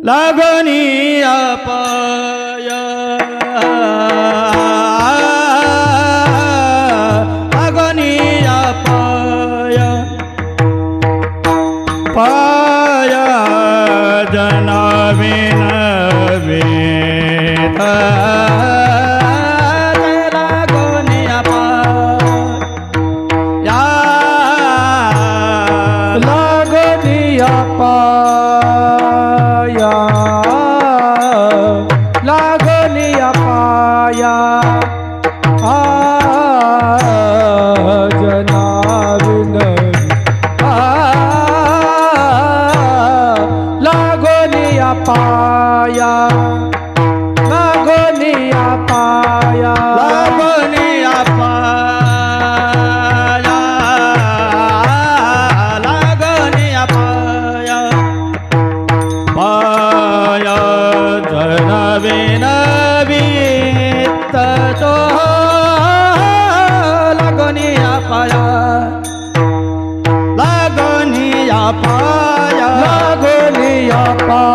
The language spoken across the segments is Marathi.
लागणी अपाय लागणी अपाय पाय जनाविन वेद लागणी अपाय लागणी अपाय लागणी अपाया जनाविन लागणी अपाया लागणी अपाया लागणी अपाया लागणी अपाया पाया जनाविन वित्तचो लागणी अपाया लागणी अपाया लागणी अपाया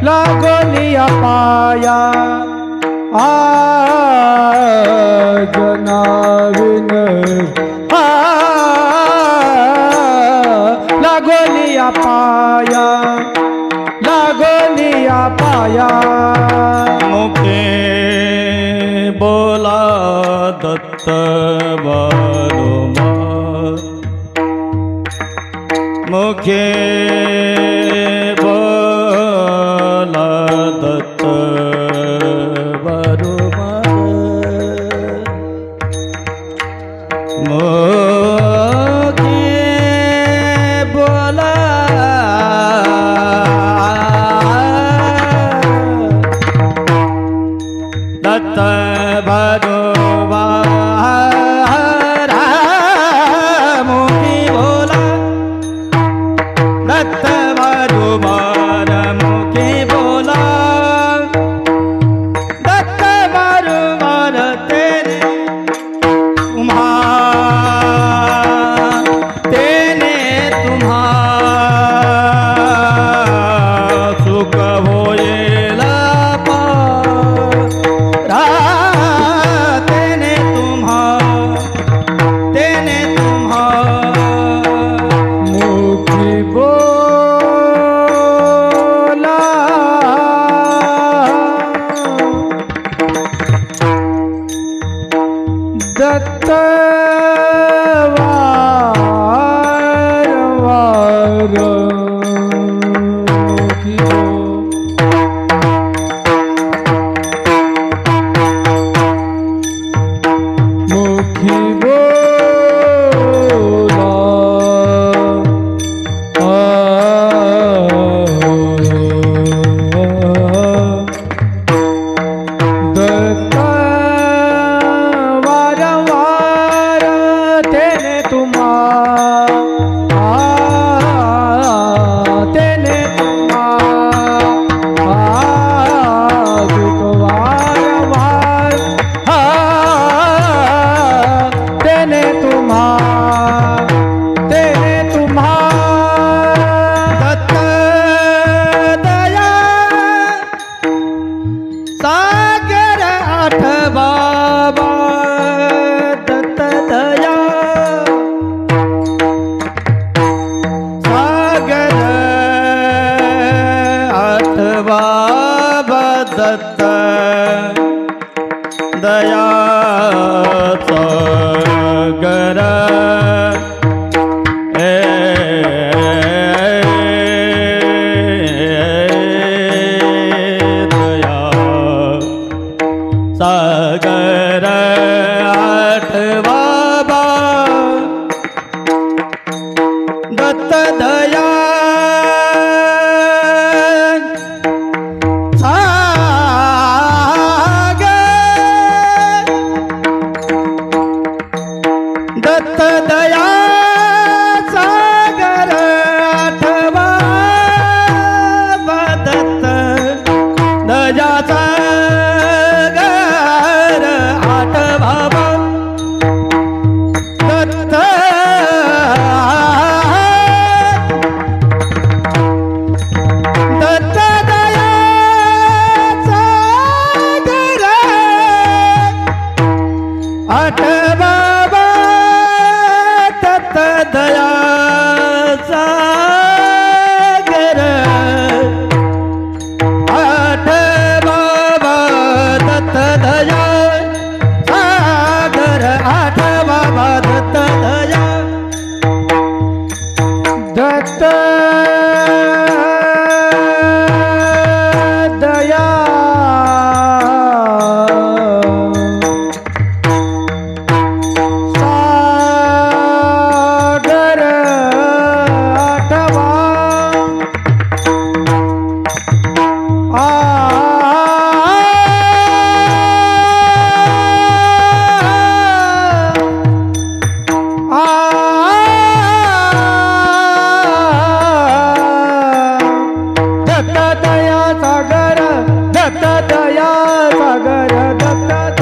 लागणी अपाया जनाविन लागणी अपाया लागणी अपाया मुखे बोला दत्त बरोबर मुखे बोला दत्त बरोबर मुखे बोला दत्त बरोबर मुखी बोला दत्त बरोबर मुखी बोला दत्त बरोबर तेरे तुम्हा तेने तुम्हा सुख होईल तेने तुम्हा मुखी बोला दत्त वार मुखी मुखी बोला दत्त वारंवार तेने तुम्हा तेने तुम्हा दुख वारंवार दत्त दया सागर आठवा दत्त दया सागर आठवा दत्त दत्त दया सागर आठवा दत्त दया सागर आठवा दत्त दया सागर आठवा दत्त दया दत्त दया सागर आठवा दत्त दया सागर दत्त दया सागर दत्त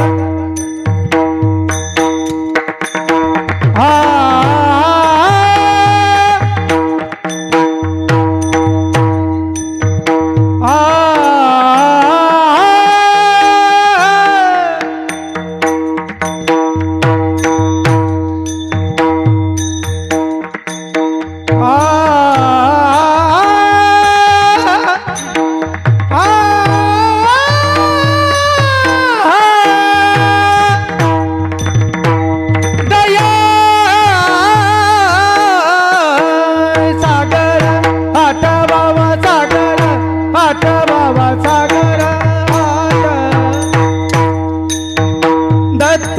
दया सागर आठवा सागर आठवा सागर दत्त